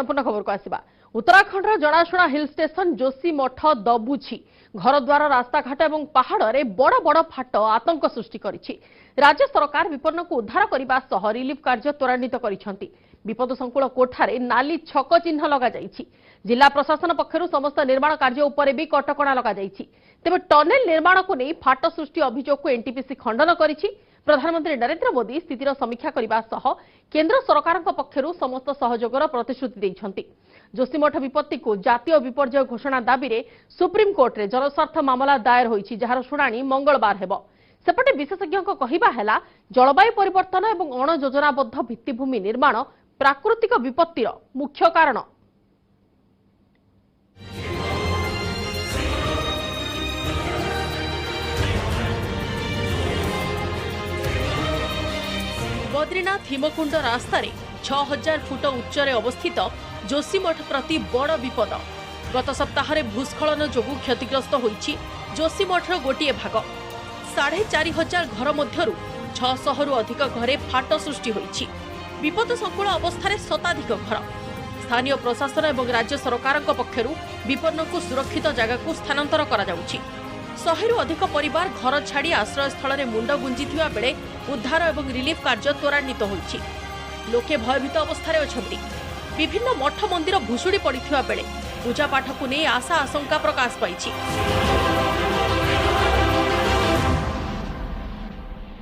संपूर्ण खबर को आसिबा। उत्तराखंड जनाशुना हिल स्टेशन जोशी मठ दबुछि। घरद्वार रास्ताघाट और पहाड़ में बड़ बड़ फाट आतंक सृष्टि करिछि। राज्य सरकार विपन्न को उद्धार करने सह रिलीफ कार्य त्वरान्वित करिसेंति। विपद संकुल कोठारे नाली छक चिन्ह लगा जाइछि। जिला प्रशासन पक्षरु समस्त निर्माण कार्य उपरे भी कटकणा लगा जाइछि। तेबे टनेल निर्माण को नहीं फाट सृष्टि अभियोग को एनटीपीसी खंडन करिछि। प्रधानमंत्री नरेंद्र मोदी स्थितिर समीक्षा करने सह केंद्र सरकार पक्षरु समस्त सहयोगर प्रतिश्रुति दैछन्ति। जोशीमठ विपत्ति को जातीय विपर्यय घोषणा दाबी रे सुप्रीम कोर्ट रे जनस्वार्थ मामला दायर होईछि, जहार शुणाणी मंगलवार हेबो। सेपटे विशेषज्ञ कहवा है जलवायु परिवर्तन और अण योजनाबद्ध भित्तिभूमि निर्माण प्राकृतिक विपत्तिर मुख्य कारण। बद्रीनाथ हिमकुंड रास्तार 6000 फुट उच्चरे अवस्थित जोशीमठ प्रति बड़ विपद। गत सप्ताह भूस्खलन जोगु क्षतिग्रस्त होईछि जोशीमठर गोटे भाग। 4500 घर मध्यरु 600 रु अधिक घरे फाट सृष्टि होईछि। विपद संकुल अवस्था शताधिक घर। स्थानीय प्रशासन और राज्य सरकार पक्षरु विपन्न को सुरक्षित जगह को स्थानांतर करा जाउछि। 100 रु अधिक परिवार घर छाड़ी आश्रयस्थल में मुंड गुंजिथिबा बेले उद्धार और रिलीफ कार्य त्वरान्वित होईछि। लोके भयभीत अवस्था अछंती। विभिन्न मठ मंदिर भुशुड़ी पड़िथिबा बेले पूजा पाठ को नहीं आशा आशंका प्रकाश पाइछि।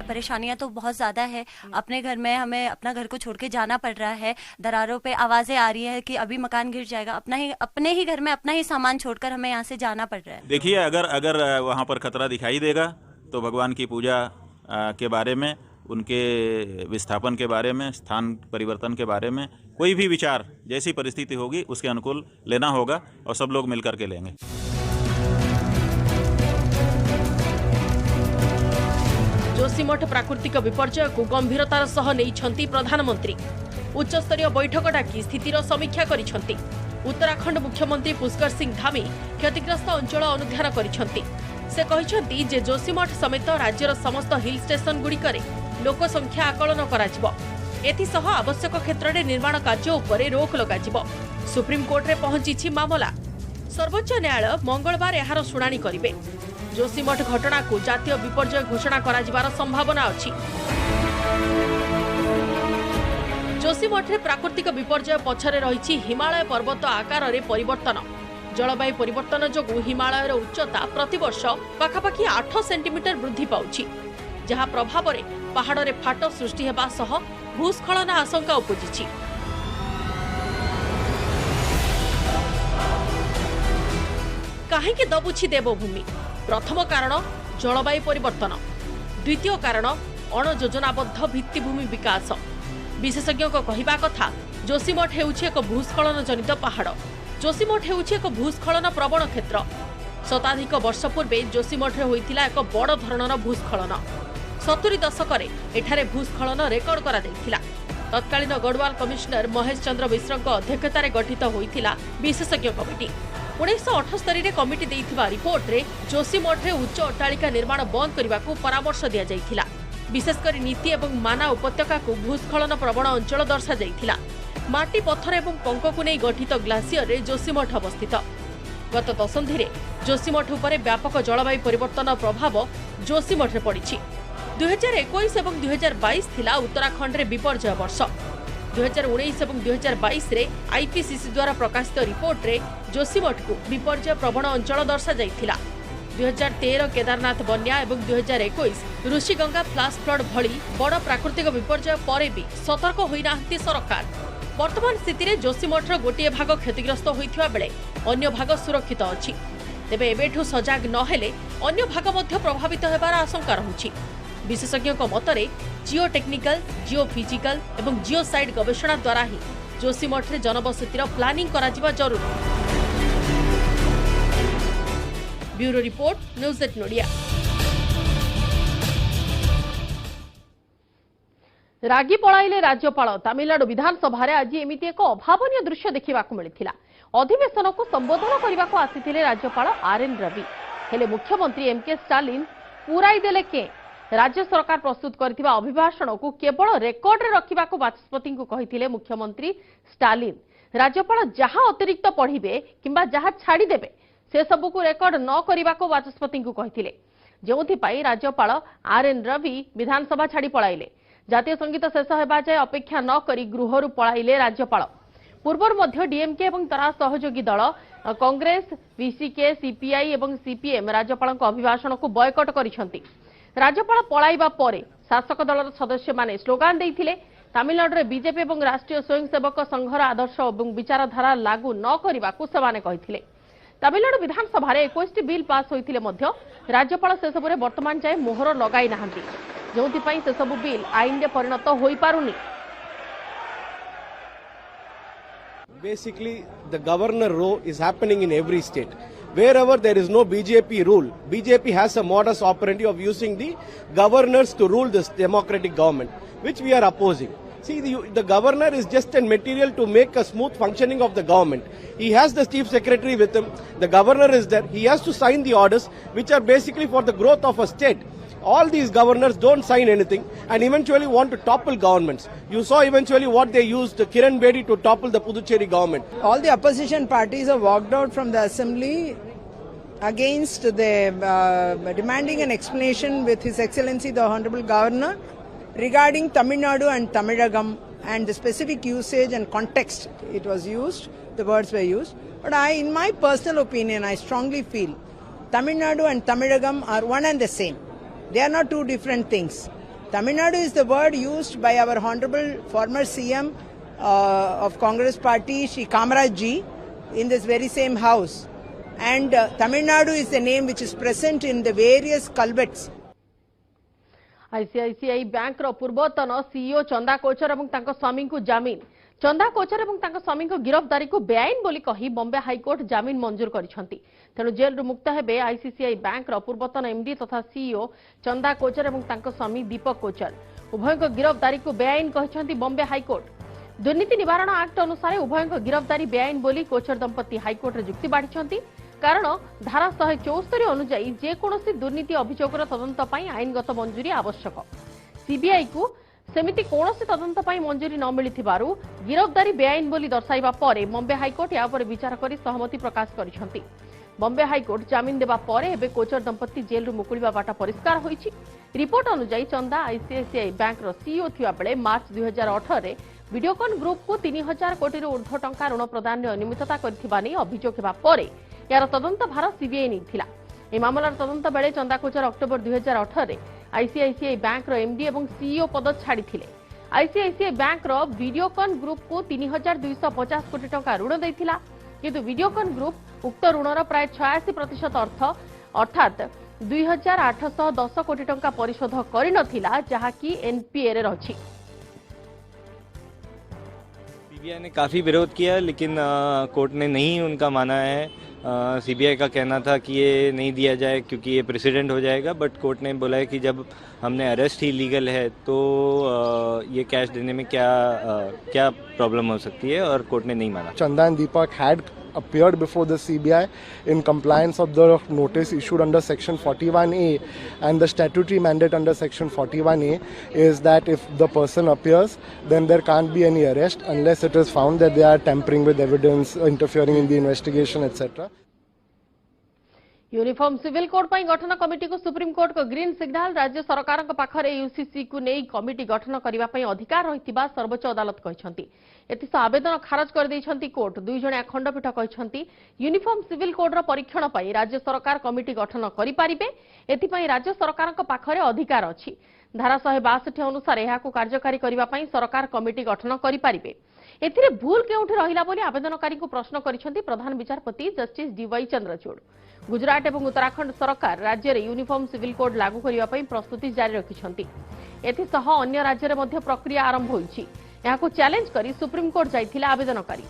परेशानियां तो बहुत ज्यादा है। अपने घर में हमें अपना घर को छोड़ के जाना पड़ रहा है। दरारों पे आवाजें आ रही है कि अभी मकान गिर जाएगा। अपने ही घर में अपना ही सामान छोड़कर हमें यहाँ से जाना पड़ रहा है। देखिए, अगर वहाँ पर खतरा दिखाई देगा तो भगवान की पूजा के बारे में, उनके विस्थापन के बारे में, स्थान परिवर्तन के बारे में कोई भी विचार जैसी परिस्थिति होगी उसके अनुकूल लेना होगा और सब लोग मिलकर के लेंगे। जोशीमठ प्राकृतिक विपर्यय को गंभीरतार सह नैछंती प्रधानमंत्री। उच्चस्तरीय बैठक डाकी स्थितिर समीक्षा करिसेंति। उत्तराखंड मुख्यमंत्री पुष्कर सिंह धामी क्षतिग्रस्त अंचल अनुध्यान करिसेंति। से कहिसेंति जे जोशीमठ समेत राज्यर समस्त हिल स्टेशन गुड़िकरे लोक संख्या आकलन कराजिबो। एथिसह आवश्यक क्षेत्र में निर्माण कार्य उपरे रोक लगाजिबो। सुप्रीम कोर्ट रे पहुंचीछि मामला। सर्वोच्च न्यायालय मंगलवार एहार शुणाणी करिवे। जोशीमठ घटना को जातीय विपर्यय घोषणा कराजिबार संभावना अछि। जोशीमठ प्राकृतिक विपर्यय पछरे रहिछि हिमालय पर्वत आकार रे परिवर्तन। जलवायु परिवर्तन जोगु हिमालयर उच्चता प्रतिवर्ष पाखापाखि 8 सेंटीमीटर वृद्धि पाउछि, जहा प्रभाव रे पहाड़ रे फाट सृष्टि हेबा सह भूस्खलन आशंका उपजिछि। काहेकि दबुछि देवभूमि? प्रथम कारण जलवायु परिवर्तन, द्वितीय कारण अण योजनाबद्ध भित्तिभूमि विकास। विशेषज्ञ कहवा कथा जोशीमठ हेउछि एक भूस्खलन जनित पहाड़। जोशीमठ हेउछि एक भूस्खलन प्रवण क्षेत्र। शताधिक वर्ष पूर्वे जोशीमठ होइतिला एक बड़ धरणर भूस्खलन। 70 दशक एठारे भूस्खलन रेकर्ड करा जायतिला। तत्कालीन गढ़वाल कमिशनर महेश चंद्र मिश्र अध्यक्षतार गठित होइतिला विशेषज्ञ कमिटी। 1978 रे कमिटी देइथिबा रिपोर्ट रे जोशीमठ रे उच्च अट्टालिका निर्माण बंद करने को परामर्श दिया जाइथिला। विशेषकर नीति एवं माना उपत्यका को भूस्खलन प्रवण अंचल दर्शा जाइथिला। माटी पत्थर एवं पंक को नहीं गठित ग्लासियर रे जोशीमठ अवस्थित। गत दशंधि रे जोशीमठ उपरे व्यापक जलवायु परिवर्तन प्रभाव जोशीमठ रे पड़िछि। 2021 एवं 2022 थिला उत्तराखंड रे विपर्यय वर्ष। 2019 और 2022 रे आईपीसीसी द्वारा प्रकाशित रिपोर्ट रे जोशीमठ को विपर्यय प्रवण अंचल दर्शा जाइथिला। 2013 केदारनाथ बन्या और 2021 ऋषिगंगा फ्लाश फ्लड भली बड़ प्राकृतिक विपर्यय परे भी सतर्क होई नाहंती सरकार। वर्तमान स्थिति रे जोशीमठर गोटे भाग क्षतिग्रस्त होइथिबा बेले अन्य भाग सुरक्षित अछि। तेबे एबेठु सजाग नहेले अन्य भाग मध्य प्रभावित हेबार आशंका रहुछि। विशेषज्ञ मतरे जिओ टेक्निकल, जिओ फिजिकल और जिओ साइड गवेषणा द्वारा ही जोशीमठ रे जनबसतिर प्लानिंग कराजिबा जरूरी। Bureau report, news 8 नोडिया। रागी पळाइले राज्यपाल। तमिलनाडु विधानसभा रे आज एमिति एक अभावनीय दृश्य देखा मिलता। अधिवेशन को संबोधन करने को आसीथिले राज्यपाल आरएन रवि। हेले मुख्यमंत्री एमके स्टालिन पुराई देले के राज्य सरकार प्रस्तुत करथिबा अभिभाषण को केवल रेकर्ड रे रखिबा को बाचस्पति को कहिथिले मुख्यमंत्री स्टालिन। राज्यपाल जहां अतिरिक्त पढ़िबे किंबा जहां छाड़ीदेवे से सबू को रेकर्ड न करने को बाचस्पति को कहिथिले, जोथिपाई राज्यपाल आरएन रवि विधानसभा छाड़ी पळाइले। जातीय संगीत शेष हेबा जाय अपेक्षा न करी गृहरु पळाइले राज्यपाल। पूर्वर मध्य डीएमके एवं तरा सहयोगी दल कांग्रेस, वीसीके, सीपीआई एवं सीपीएम राज्यपाल अभिभाषण को बयकट करिसंती। राज्यपाल पळाइबा परे शासक दलर सदस्य माने स्लोगान देइथिले। तमिलनाडु बीजेपी एवं राष्ट्रीय स्वयंसेवक संघर आदर्श और विचारधारा लागू न करने से कहिथिले। तमिलनाडु विधानसभा 21 बिल पास होइथिले मध्य राज्यपाल से सबरे वर्तमान जाए मोहर लगाई नाहंती, जोथिपाई से सब बिल आईन रे परिणत होई पारुनी। Basically, the governor role is happening in every state. Wherever there is no BJP rule, BJP has a modus operandi of using the governors to rule this democratic government, which we are opposing. See, the governor is just a material to make a smooth functioning of the government. He has the chief secretary with him. The governor is there. He has to sign the orders, which are basically for the growth of a state. All these governors don't sign anything and eventually want to topple governments. You saw eventually what they used Kiran Bedi to topple the Puducherry government. All the opposition parties have walked out from the assembly against the demanding an explanation with His Excellency the Honorable Governor regarding Tamil Nadu and Tamilagam and the specific usage and context it was used, the words were used. But in my personal opinion, I strongly feel Tamil Nadu and Tamilagam are one and the same. They are not two different things. Tamil Nadu is the word used by our Honorable former CM of Congress Party, Shri Kamaraj Ji, in this very same house. And Tamil Nadu is the name which is present in the various culverts. ICICI bank पूर्वतन CEO Chanda Kochhar और स्वामी को जामिन। चंदा कोचर और स्वामी गिरफ्तारी को बेआईन बोली कही Bombay high court जामिन मंजूर करिसेंती। तेणु जेल मुक्त हेबे आईसीसीआई बैंक पूर्वतन एमडी तथा सीईओ चंदा कोचर और स्वामी दीपक कोचर। उभय गिरफ्तारी को बेआईन कहिसेंती बॉम्बे हाईकोर्ट। दुर्नीति निवारण एक्ट अनुसार उभय गिरफ्तारी बेआईन बोली कोचर दंपति हाईकोर्ट रे जुक्ति बाढ़ी, कारण धारा 174 अनुजाई जेकोसी दुर्नीति अभियोगर तदंत आईनगत मंजूरी आवश्यक। सीबीआई को सेमिति कौनसी तदंत मंजूरी न मिलिथिबारु गिरफ्तारी बेआईन बोली दर्शाइबा परे बॉम्बे हाईकोर्ट या पर विचार करी सहमति प्रकाश करिसेंती। बॉम्बे हाईकोर्ट जामिन देबा परे एबे कोचर दंपति जेल रु मुकुलिबा बाटा परिष्कार होईछि। रिपोर्ट अनुसार चंदा आईसीआईसीआई बैंक रो सीईओ थिबा बेले मार्च 2018 रे वीडियोकॉन ग्रुप को 3000 कोटी रु ऊर्ध्व टंका ऋण प्रदान रे अनियमितता करथिबा नै अभियोग हेबा परे यार तदंत भार सीबीआई नहीं। ए मामलार तदंत बेले चंदा कोचर अक्टोबर 2018 रे आईसीआईसीआई बैंक रो एमडी एवं सीईओ पद छाड़ी। आईसीआईसीआई बैंक रो वीडियोकॉन ग्रुप को 3250 कोटी टंका ऋण देथिला, किंतु वीडियोकॉन ग्रुप उक्त ऋणर प्राय 86% अर्थ अर्थात 2810 कोटी टंका परिशोध करि नथिला, जहा कि एनपीए रे रछि। सीबीआई ने काफ़ी विरोध किया, लेकिन कोर्ट ने नहीं उनका माना है। सीबीआई का कहना था कि ये नहीं दिया जाए क्योंकि ये प्रेसिडेंट हो जाएगा, बट कोर्ट ने बोला है कि जब हमने अरेस्ट ही लीगल है तो ये कैश देने में क्या प्रॉब्लम हो सकती है, और कोर्ट ने नहीं माना। Chanda and Deepak had appeared before the CBI in compliance of the notice issued under section 41A, and the statutory mandate under section 41A is that if the person appears, then there can't be any arrest unless it is found that they are tampering with evidence, interfering in the investigation, etc. Uniform civil code पर गठन committee को supreme court को green signal. राज्य सरकार पाखरे UCC को नहीं committee गठन करने अधिकार रही सर्वोच्च अदालत कहते। एथिस आवेदन खारज कर देइछंती कोर्ट। 2 जणिया खंडपीठ कहते यूनिफॉर्म सिविल कोड परीक्षण पर राज्य सरकार कमिटी गठन करें। एथिपाई राज्य सरकार पाखरे अधिकार अच्छी। धारा 162 अनुसार यह कार्यकारी करने सरकार कमिटी गठन करें। एथिरे भूल केउठी रहिला बोली आवेदनकारी को प्रश्न करिसेंती प्रधान विचारपति जस्टिस डीवाई चंद्रचूड़। गुजरात और उत्तराखंड सरकार राज्य में यूनिफॉर्म सिविल कोड लागू करने प्रस्तुति जारी रखिछंती। एथिसह अन्य राज्य में मध्य प्रक्रिया आरंभ होईछि। यहां चैलेंज करी सुप्रीम कोर्ट जाइथिले आवेदनकारी।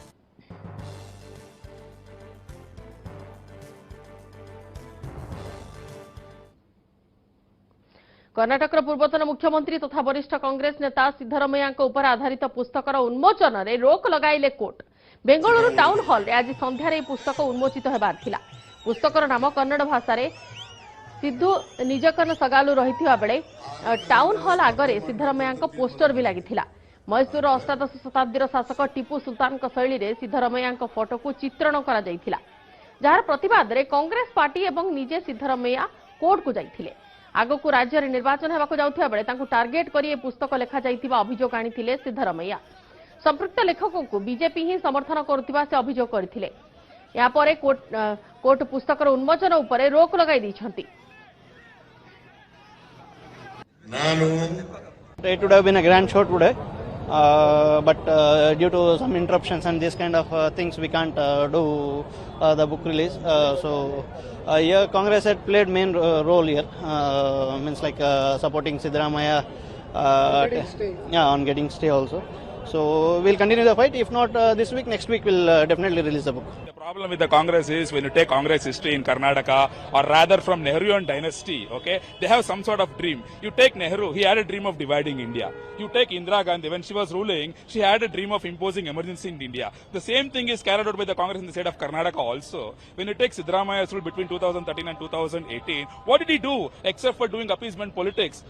कर्णाटक पूर्वतन मुख्यमंत्री तथा वरिष्ठ कांग्रेस नेता सिद्धरमैया उपर आधारित पुस्तकर उन्मोचन में रोक लगाइले कोर्ट। बेंगलुरु टाउन हॉल रे आज संध्यारे पुस्तक उन्मोचित हेबार थिला। पुस्तकर नाम कन्नड़ भाषा रे सिद्धू निजकन सगालु रहिथिबा बेले टाउन हॉल आगरे सिद्धरमैया पोस्टर भी लागिथिला। मैसूर अष्टादश शताब्दीर शासक टीपू सुल्तान शैली रे सिद्धरमैया फोटो को चित्रण करा जायथिला जार प्रतिवाद रे कांग्रेस पार्टी एवं निजे सिद्धरमैया कोर्ट को जाइथिले आगकू राज्य में निर्वाचन हेबाकू जाउथिबा बेले तांकू टार्गेट करी ए पुस्तक लेखा जाइथिबा अभियोग आनिथिले सिद्धरमैया संपृक्त लेखकों को बीजेपी ही समर्थन करुथिबा से अभियोग करथिले या परे कोर्ट पुस्तकर उन्मोचन उपरे रोक लगाई दैछंती It would have been a grand show today, but due to some interruptions and this kind of things, we can't do the book release. Here Congress had played main role here, means like supporting Siddaramaiah, on getting stay also. So we'll continue the fight. If not this week, next week we'll definitely release the book. The problem with the Congress is when you take Congress history in Karnataka, or rather from Nehruvian dynasty, okay, they have some sort of dream. You take Nehru, he had a dream of dividing India. You take Indira Gandhi, when she was ruling, she had a dream of imposing emergency in India. The same thing is carried out by the Congress in the state of Karnataka also. When you take Siddaramaia's rule between 2013 and 2018, what did he do except for doing appeasement politics?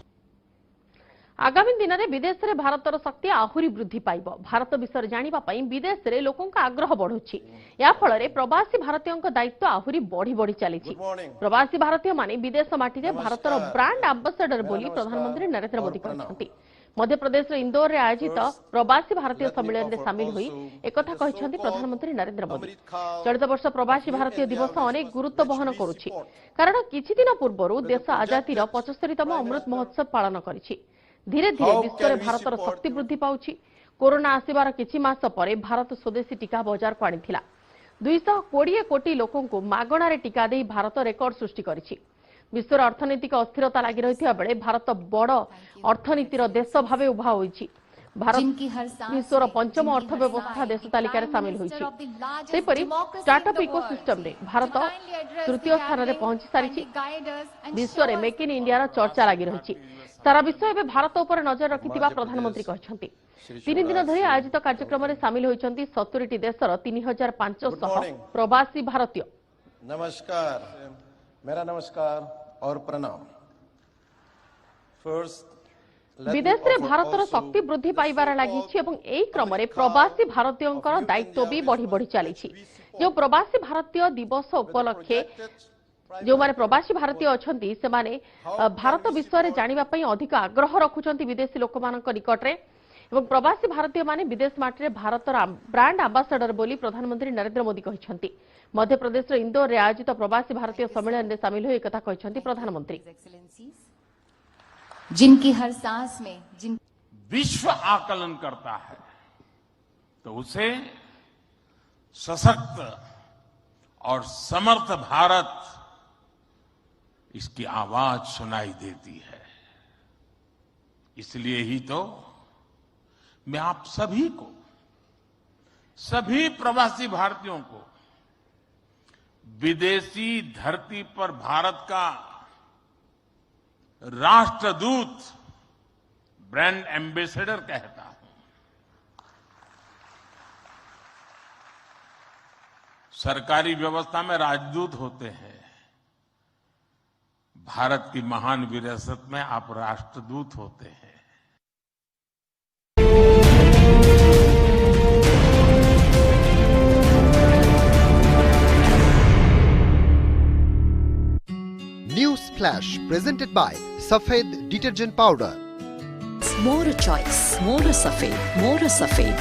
आगामी दिन में विदेश में भारतर शक्ति आहुरी वृद्धि पाइब भारत विषय जानापी विदेश में लोकों आग्रह बढ़ुछि या फल प्रवासी भारतीयों दायित्व आहुरी बढ़ी बढ़ी चली प्रवासी भारतीय माने विदेश माटी में भारतर ब्रांड आंबासाडर बोली प्रधानमंत्री नरेंद्र मोदी कहते मध्य प्रदेश इंदौर में आयोजित प्रवासी भारतीय सम्मेलन में सामिल हुई एक प्रधानमंत्री नरेंद्र मोदी चलित वर्ष प्रवासी भारतीय दिवस अनेक गुरुत्व बहन करुछि कारण किछि दिन पूर्व देश आजादीर 75तम अमृत महोत्सव पालन करिछि धीरे धीरे विश्व में भारतर शक्ति वृद्धि पाउछि कोरोना आसिबार किछि मास परे भारत स्वदेशी टीका बाजार को आनिथिला 220 कोटी लोकों को मागणारे टीका दे भारत रेकर्ड सृष्टि करिछि विश्व अर्थनैतिक अस्थिरता लागि रहिथिबा बेले भारत बड़ अर्थनीतिर देश भावे उभा होइछि भारत विश्वर पंचम अर्थव्यवस्था देश तालिकार सामिल होइछि सेपरि स्टार्टअप इकोसिस्टम रे भारत तृतीय स्थान रे पहुंची सारिछि विश्व रे मेक इन इंडिया चर्चा लागि रहिछि सारा विश्व एवं भारत उपर नजर रखिथिबा प्रधानमंत्री कहछंती 3 दिन धरि आयोजित कार्यक्रम में सामिल होइछंती 70टी देशर 3500 प्रवासी भारतीय नमस्कार मेरा नमस्कार और प्रणाम विदेश में भारतर शक्ति वृद्धि पाइबार लागिछि एवं एई क्रम रे प्रवासी भारतीयंकर दायित्व भी बढ़ी बढ़ी चलीछि जो प्रवासी भारतीय दिवस उपलक्षे जो माने प्रवासी भारतीय अछंती से माने भारत विषय रे जानिबा पई अधिक आग्रह रखुचंती विदेशी लोकमानक निकट रे एवं प्रवासी भारतीय माने विदेश माटी रे भारतर ब्रांड आंबासाडर बोली प्रधानमंत्री नरेंद्र मोदी कहिसंती मध्य प्रदेश रे इंदौर रे आयोजित प्रवासी भारतीय सम्मेलन में सामिल होई कथा कहिसंती प्रधानमंत्री जिनकी हर सांस में विश्व आकलन करता है तो उसे सशक्त और समर्थ भारत इसकी आवाज सुनाई देती है इसलिए ही तो मैं आप सभी को सभी प्रवासी भारतीयों को विदेशी धरती पर भारत का राष्ट्रदूत ब्रांड एम्बेसडर कहता हूं सरकारी व्यवस्था में राजदूत होते हैं भारत की महान विरासत में आप राष्ट्रदूत होते हैं News Flash presented by Safed Detergent Powder. more a choice, more a Safed.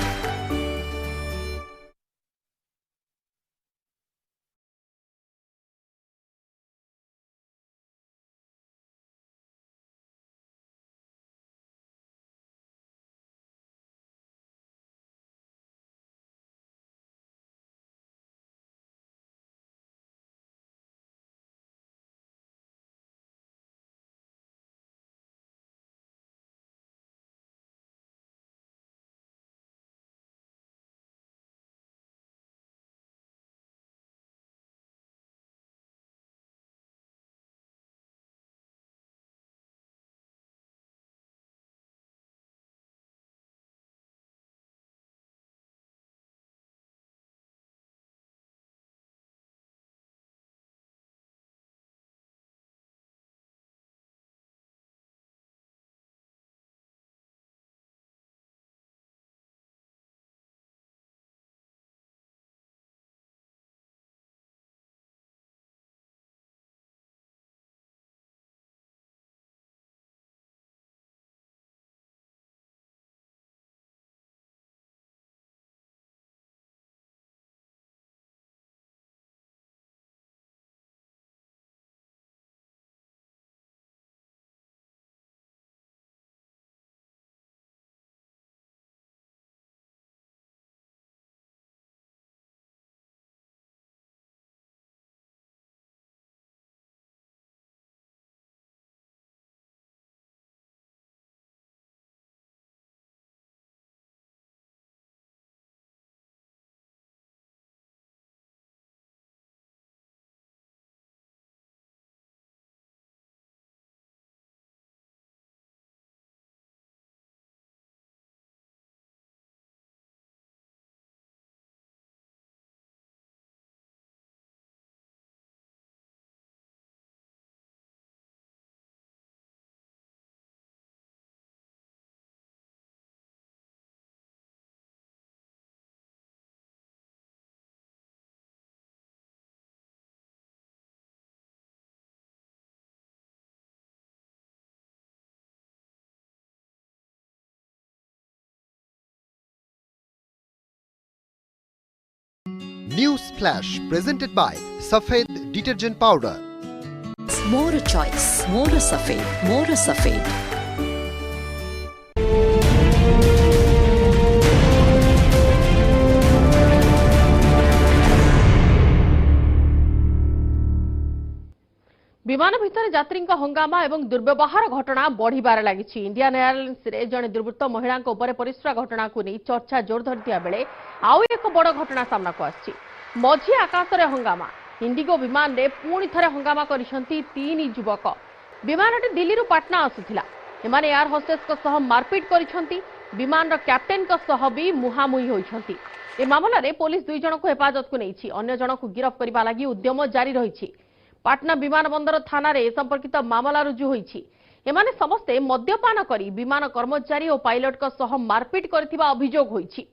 News Flash presented by Safed Detergent Powder. More choice, more safed, more safed. विमान भितर यात्री हंगामा एवं दुर्व्यवहार घटना बढ़िबार लगी। इंडियन एयरलाइंस रे जड़े दुर्वृत्त महिला परिस्रा घटना को नहीं चर्चा जोर धरता बेले आउ एक बड़ घटना सामना को आछि। मझी आकाश रे हंगामा। इंडिगो विमान रे पुणी थरे हंगामा करिसंती 3 युवक। विमानटी दिल्ली रु पाटना आसुथिला। एमाने एयर होस्टेस को सह मारपीट करिसंती। विमान रो कैप्टेन को सह भी मुहामुही होइसंती। ए मामला रे पुलिस 2 जन को हेफाजत को नैछि। अन्य जन को गिरफ्त करबा लागि उद्यम जारी रहिछि। पाटना विमानबंदर थाना रे संपर्कित मामला रुजु होइछि। एमाने समस्ते मद्यपान करी विमान कर्मचारी और पायलट को सह मारपीट करथिबा अभियोग होइछि।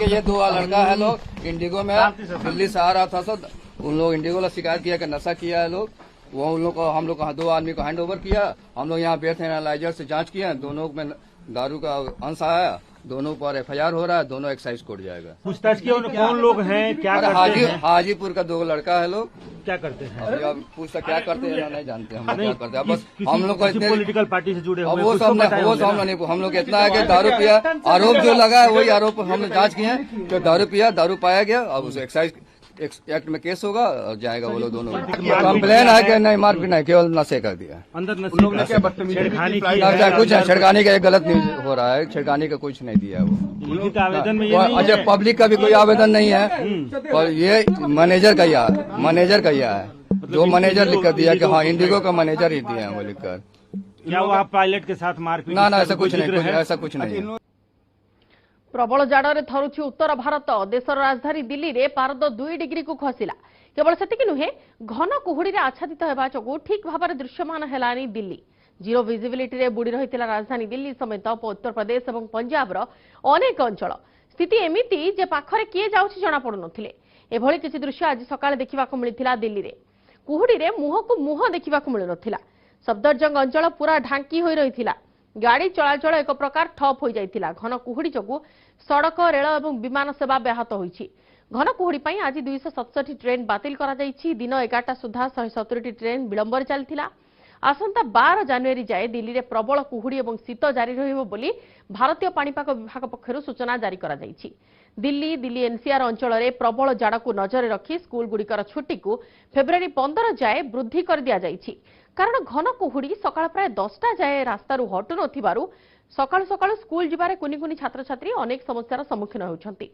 ये 2 लड़का है लोग इंडिगो में दिल्ली से आ रहा था सर। उन लोग इंडिगो ने शिकायत किया कि नशा किया है लोग। वो उन लोग को हम लोग 2 आदमी को हैंड ओवर किया। हम लोग यहाँ बेथ एनालाइजर से जांच किया। दोनों में दारू का अंश आया। दोनों पर FIR हो रहा है। दोनों एक्साइज कोर्ट जाएगा। पूछताछ किया कौन लोग हैं, क्या करते हैं? हाजीपुर का 2 लड़का है लोग। क्या करते हैं? अभी पूछता क्या करते हैं नहीं जानते हम लोग क्या करते हैं। बस हम लोग को पॉलिटिकल पार्टी से जुड़े हुए वो सब नहीं। हम लोग इतना है कि दारू पिया। आरोप जो लगा है वही आरोप हमने जांच किए हैं कि दारू पिया, दारू पाया गया। अब उसे एक्साइज एक्ट में केस होगा और जाएगा वो लोग दोनों। कंप्लेन है कि नहीं मारपीट नहीं, केवल नशे कर दिया अंदर कुछ है। छिड़काने का एक गलत न्यूज हो रहा है। छिड़काने का कुछ नहीं दिया वो आवेदन में। अच्छा पब्लिक का भी कोई आवेदन नहीं है और ये मैनेजर का है। जो मैनेजर लिख कर दिया कि हाँ इंडिगो का मैनेजर ही दिया है वो लिखकर। क्या वो आप पायलट के साथ मारपीट? ना ऐसा कुछ नहीं, ऐसा कुछ नहीं। प्रबल जाड़े थरुछि उत्तर भारत। देशर राजधानी दिल्ली रे पारद 2 डिग्री को खसिला। केवल सेतिक नुहे घन कुहुड़ी रे आच्छादित हेबा जोगु ठीक भाବରେ दृश्यमान हेलानी दिल्ली। जीरो विजिबिलिटी रे बुड़ी रहितिला राजधानी दिल्ली समेत उत्तर प्रदेश और पंजाब रो अनेक अंचल। स्थिति एमिति जे पाखरे किए जाउछि जणा पडु नथिले। एभଳି किछि दृश्य आज सकाळे देखिबाकू मिलिथिला दिल्ली रे। कुहुड़ी रे मुह को मुह देखिबाकू मिलु नथिला। सफदरजंग अंचल पूरा ढांकी होई रहिथिला। गाड़ी चलाचल एक प्रकार ठप हो जाइथिला। घन कुहुड़ी जोगु सड़क रेल और विमान सेवा व्याहत होइछि। घन कुहुड़ी पई आज 267 ट्रेन बातिल करा जाइछि। दिन 11टा सुधा 170 ट्रेन विलंबर चलथिला। आसंता 12 जनवरी जाए दिल्ली रे प्रबल कुहुड़ी और शीत जारी रहिबो बोली भारतीय पाणीपाग विभाग पक्षरु सूचना जारी करा जाइछि। दिल्ली NCR अंचल रे प्रबल जाड़ा को नजर रखी स्कूल गुड़िकर छुट्टी को फेब्रुआरी 15 जाए वृद्धि कर दिया जाइछि। कारण घन कुहुड़ी सकाळ प्राय 10टा जाए रास्तारू हटु नथिबारु सकाळ सकाळ स्कूल जिबारे कुनी कुनी छात्र छात्री अनेक समस्यार सम्मुखीन होउछंती।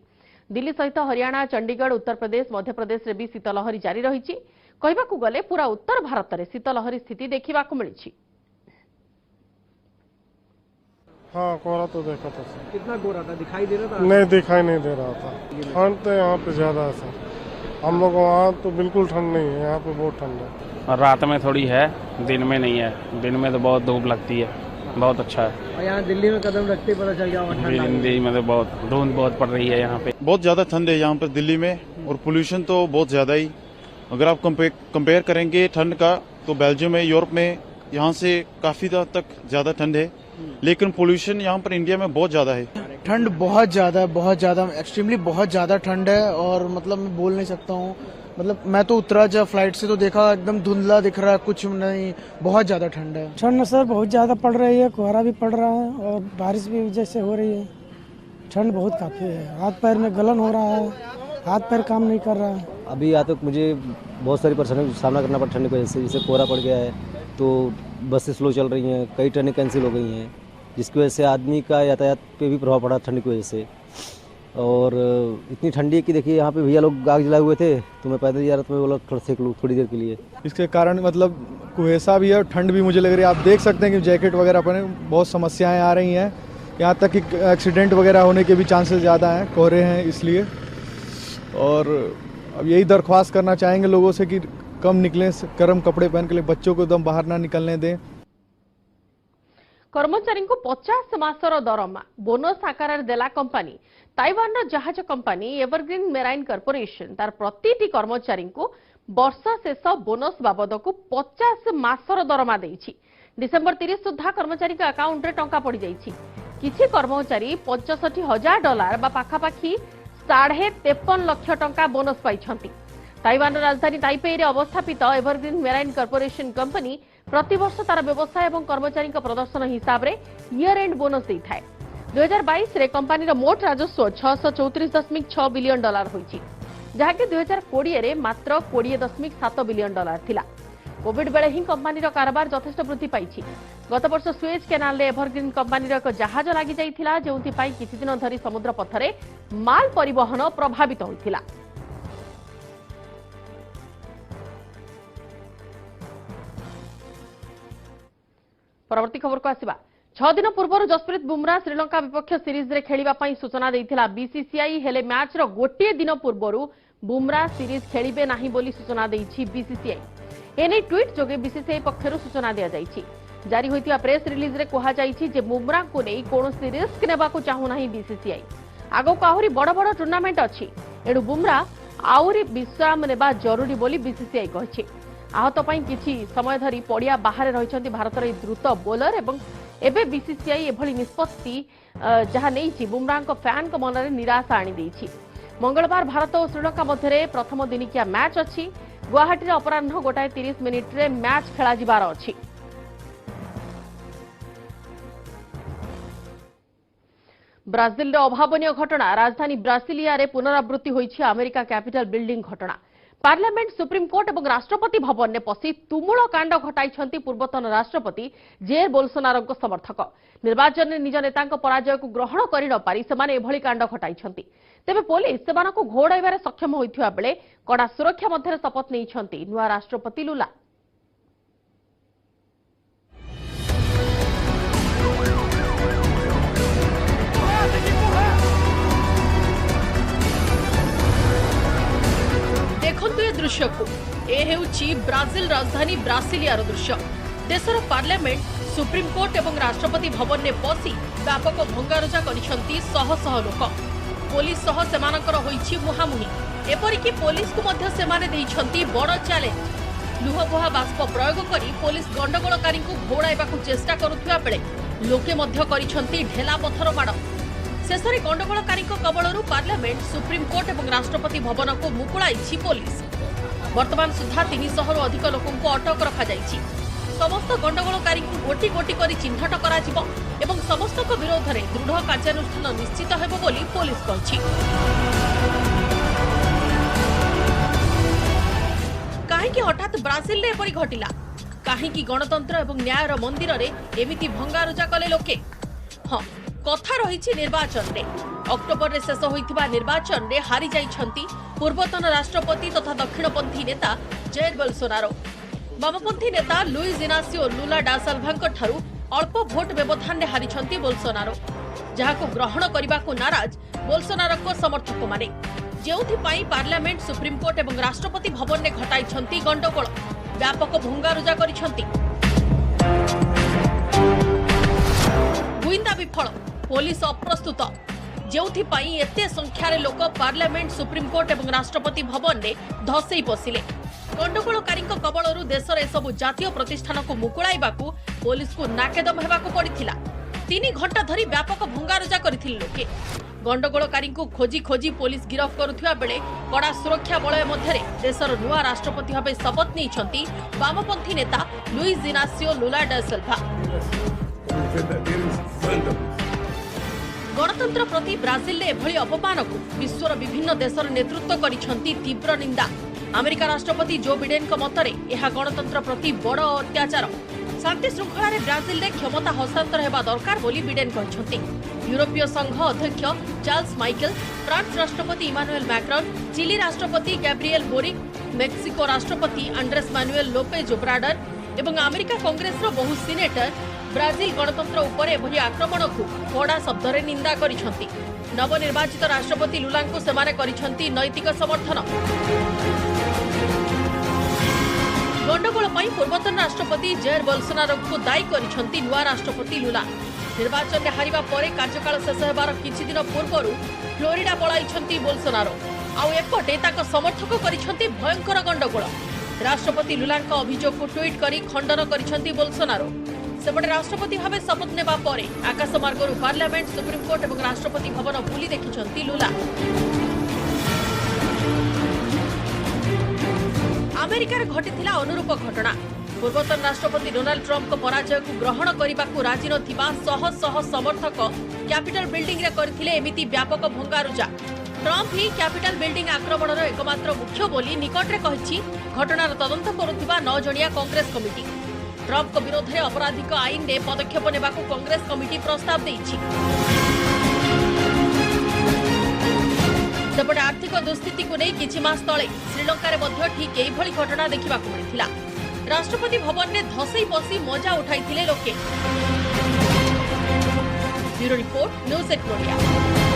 दिल्ली सहित हरियाणा, चंडीगढ़, उत्तर प्रदेश, मध्य प्रदेश रे भी शीतलहरी जारी रहिछि। कहबाकू गले पूरा उत्तर भारत रे शीतलहरी स्थिति देखिबाकू मिलिछि। हाँ कोहरा तो देखा था सर। कितना कोहरा था? दिखाई दे रहा था? नहीं दिखाई नहीं दे रहा था। ठंड तो यहाँ पे ज्यादा है सर। हम लोग वहाँ तो बिल्कुल ठंड नहीं है, यहाँ पे बहुत ठंड है। और रात में थोड़ी है, दिन में नहीं है। दिन में तो बहुत धूप लगती है। बहुत अच्छा है। और यहाँ दिल्ली में कदम रखते पता चल गया दिल्ली में तो बहुत धुंध बहुत पड़ रही है। यहाँ पे बहुत ज्यादा ठंड है यहाँ पर दिल्ली में और पोल्यूशन तो बहुत ज्यादा ही। अगर आप कंपेयर करेंगे ठंड का तो बेल्जियम में, यूरोप में यहाँ से काफी तक ज्यादा ठंड है। लेकिन पोल्यूशन यहाँ पर इंडिया में बहुत ज्यादा है। ठंड बहुत ज्यादा एक्सट्रीमली बहुत ज्यादा ठंड है। और मतलब मैं बोल नहीं सकता हूँ। मतलब मैं तो उतरा जब फ्लाइट से तो देखा एकदम धुंधला दिख रहा है, कुछ नहीं, बहुत ज्यादा ठंड है। ठंड सर बहुत ज्यादा पड़ रही है। कोहरा भी पड़ रहा है और बारिश भी जैसे हो रही है। ठंड बहुत काफी है। हाथ पैर में गलन हो रहा है, हाथ पैर काम नहीं कर रहा है। अभी यहाँ तक मुझे बहुत सारी परेशानियों का सामना करना पड़ा ठंड की वजह से। जैसे कोहरा पड़ गया है तो बसें स्लो चल रही हैं, कई ट्रेनें कैंसिल हो गई हैं, जिसकी वजह से आदमी का यातायात पे भी प्रभाव पड़ा ठंड की वजह से। और इतनी ठंडी है कि देखिए यहाँ पे भैया लोग आग जलाए हुए थे तो मैं पैदल जा रहा था। मैं बोला थोड़ा सेक लूँ थोड़ी देर के लिए। इसके कारण मतलब कुहेसा भी है और ठंड भी मुझे लग रही है। आप देख सकते हैं कि जैकेट वगैरह पहने बहुत समस्याएं आ रही हैं। यहाँ तक कि एक्सीडेंट वगैरह होने के भी चांसेस ज़्यादा हैं, कोहरे हैं इसलिए। और अब यही दरख्वास्त करना चाहेंगे लोगों से कि कम निकलें, गर्म कपड़े पहन के, बच्चों को एकदम बाहर ना निकलने दें। कर्मचारी को 50 मासर दरमा बोनस आकार देला कंपनी। ताइवान जहाज कंपनी एवरग्रीन मेराइन कॉर्पोरेशन तार प्रति कर्मचारी को वर्ष शेष बोनस बाबद को 50 मासर दरमा देइछि। डिसेंबर 30 सुधा कर्मचारी का अकाउंट रे टंका पड़ी जाइछि। किछि कर्मचारी $65,000 बा पाखापाखि 53.5 लाख टंका बोनस पाइछंती। ताइवान राजधानी ताइपेई रे अवस्थापित एवरग्रीन मेराइन कॉर्पोरेशन कंपनी प्रतिवर्ष तार व्यवसाय और कर्मचारी प्रदर्शन हिसाब रे ईयर एंड बोनस देता है। 2022 रे कंपनी मोट राजस्व $634.6 बिलियन होईछि, जहाँकि 2020 रे मात्र $20.7 बिलियन थिला। कोविड बेले ही कंपनी कारोबार यथेष्ट वृद्धि पाई। गत वर्ष सुएज केनाल रे एवरग्रीन कंपनी एक जहाज लगी जाइथिला, जेउथि पाई किछि दिन धरी समुद्र पथरे माल परिवहन प्रभावित होइथिला। परवर्ती खबर को आसिबा। 6 दिन पूर्व जसप्रीत बुमरा श्रीलंका विपक्ष सीरीज रे खेलिबा पई सूचना देइथिला बीसीसीआई, हेले मैच रो गोटे दिन पूर्व बुमरा सीरीज खेलिबे नाही बोली सूचना देइछि बीसीसीआई। एने ट्वीट जोगे बीसीसीआई पक्षरु सूचना दिया जाइछि। जारी होइतिबा प्रेस रिलीज रे कहा जाइछि जे बुमरा को नै कोनोसी रिस्क नेबा को चाहू नाही बीसीसीआई। आगो को आहुरी बड़ बड़ टूर्नामेंट अछि, एडु बुमरा आहुरी विश्राम नेबा जरूरी बोली बीसीसीआई कहिछि। आहत पई किछि समय धरी पड़िया बाहर रहिछन्ति भारतर ए द्रुत बोलर एवं एबे बीसीसीआई एभली निष्पत्ति जहा नेइछि बुमरा को फैन को मनरे निराशा आनी देइछि। मंगलवार भारत और श्रीलंका मध्य प्रथम दिनिकिया मैच अछि। गुवाहाटी अपराह्न 1:30 मिनिट रे मैच खेला जिबार अछि। ब्राजिल रे अभावनीय घटना। राजधानी ब्रासिलिया रे पुनरावृत्ति होइछि अमेरिका कैपिटल बिल्डिंग घटना। पार्लियामेंट सुप्रीम कोर्ट और राष्ट्रपति भवन ने पशि तुमुल कांड घटाई पूर्वतन राष्ट्रपति जेर बोल्सोनारो को समर्थक। निर्वाचन में निज नेता पराजय को ग्रहण कर न पारि सेमाने एभली कांड घटाई। तेबे पुलिस सेमानकु घोड़ाइबारे सक्षम होइथिबा बेले कड़ा सुरक्षा मध्य शपथ नहीं नुआ राष्ट्रपति लुला। देखंतु ए दृश्य को ए हेउची ब्राजिल राजधानी ब्रासिलियार दृश्य। देशर पार्लियामेंट सुप्रीम कोर्ट एवं राष्ट्रपति भवन ने पशि व्यापक भंगारुजा करिसंती शह शह लोक। पुलिस सह सेमानकर होइछि मुहामुही। एपरिकी पुलिस को मध्य सेमाने देइछंती बड़ चैलेंज। लुहबुहा बाष्प प्रयोग करी पुलिस गंडगोलकारी को घोड़ाइबाकू चेष्टा करुथिबा बेले लोके मध्य करिसंती ढेला पत्थर माड़। शेषरे गंडगोलकारी कबलरू पार्लियामेंट सुप्रीम कोर्ट और राष्ट्रपति भवन को मुकुलाई पुलिस। वर्तमान सुधा 300 रु अधिक लोकों अटक रखा। समस्त गंडगोलकारी गोटी गोटी कर चिन्हट करा जिवो एवं समस्त विरोध में दृढ़ कार्यानुष्ठान निश्चित हेबो बोली पुलिस कहिछि। काहेकि हठात ब्राजिल रे एपरि घटिला? काहेकि गणतंत्र एवं न्यायर मंदिर रे एमिति भंगारुजा कले लोके? हाँ, कथा रही निर्वाचन रे। अक्टोबर रे शेष होइथिबा निर्वाचन रे हारी जाइछंती पूर्वतन राष्ट्रपति तथा दक्षिणपंथी नेता जैर बोल्सोनारो। वामपंथी नेता लुइज इनासियो लुला डा सिल्वांको ठारू अल्प भोट व्यवधान रे हारिछंती बोल्सोनारो, जहाको ग्रहण करबाको नाराज बोल्सोनारो को समर्थक माने। जेउथि पई पार्लियामेंट सुप्रीम कोर्ट एवं राष्ट्रपति भवन ने घटाइछंती गंडगोल, व्यापक भंगारुजा करिछंती। गुइंदा विफल, पुलिस अप्रस्तुत। जेउथि पई एते संख्यारे लोक पार्लियामेंट सुप्रीम कोर्ट एवं राष्ट्रपति भवन ने धसई पसिले। गंडगोलकारी कबलरू देशर एसबू जातीय प्रतिष्ठान को मुकुड़ाइबाकू पुलिस को नाकेदम हेबाकू पड़िथिला। 3 घंटा धरी व्यापक भंगारुजा करथिले लोके। गंडगोलकारी को खोजी खोजी पुलिस गिरफ करुथिबा बेले कड़ा सुरक्षा बलय मध्यरे देशर नुआ राष्ट्रपति भाबे शपथ नेइछंती वामपंथी नेता लुइज इनासियो लुला डा सिल्वा। गणतंत्र प्रति ब्राजिल एभली अपमान को विश्वर विभिन्न देशर नेतृत्व करिछंती तीव्र निंदा। अमेरिका राष्ट्रपति जो बिडेन को मतरे यह गणतंत्र प्रति बड़ अत्याचार। शांति श्रृंखला रे ब्राजिल रे क्षमता हस्तांतर हेबा दरकार बोली बिडेन कहछंती। यूरोपीय संघ अध्यक्ष चार्ल्स माइकेल, फ्रांस राष्ट्रपति इमानुएल मैक्रोन, चिली राष्ट्रपति गैब्रिएल बोरिक, मेक्सिको राष्ट्रपति आंड्रेस मैनुएल लोपेज ओब्राडर एवं अमेरिका कांग्रेस रो बहु सिनेटर ब्राजिल गणतंत्र उपर एभली आक्रमण को कड़ा शब्द रे निंदा करिछंती। नवनिर्वाचित राष्ट्रपति लुलांको सेमाने करिछंती नैतिक समर्थन। गंडगोल पई पूर्वतन राष्ट्रपति जैर बोल्सोनारो को दायी करिछंती नुआ राष्ट्रपति लुला। निर्वाचन में हारिबा परे कार्यकाल शेष हेबार किछि दिन पूर्वरु फ्लोरिडा पळाइछंती बोल्सोनारो। आउ एपटे ताक समर्थक करिछंती भयंकर गंडगोल। राष्ट्रपति लुलांका अभियोग को ट्वीट करी खंडन करिछंती बोल्सोनारो। सेपटे राष्ट्रपति भावे शपथ नेबा परे आकाश मार्गरु पार्लियामेंट सुप्रीम कोर्ट और राष्ट्रपति भवन बुली देखिछंती लुला। अमेरिकार घटिथिला अनुरूप घटना। पूर्वतन राष्ट्रपति डोनाल्ड ट्रंप को पराजय को ग्रहण करने को राजी नथिबा शह शह समर्थक कैपिटल बिल्डिंग रे करथिले एमिति व्यापक भंगारुजा। ट्रंप ही कैपिटल बिल्डिंग आक्रमणर एकमात्र मुख्य बोली निकटरे कहिछि घटनार तदंत करुथिबा 9 जणिया कांग्रेस कमिटी। ट्रंप को विरोध में अपराधिक आईन ने पदक्षेप नेबा को कांग्रेस कमिटी प्रस्ताव देइछि। सेपटे आर्थिक दुस्थिति को नहीं किछि मास तले श्रीलंका रे मध्य ठीक एभली घटना देखा मिलता। राष्ट्रपति भवन में धसई बसी मजा उठाई लोके। Bureau report news 8 Odia.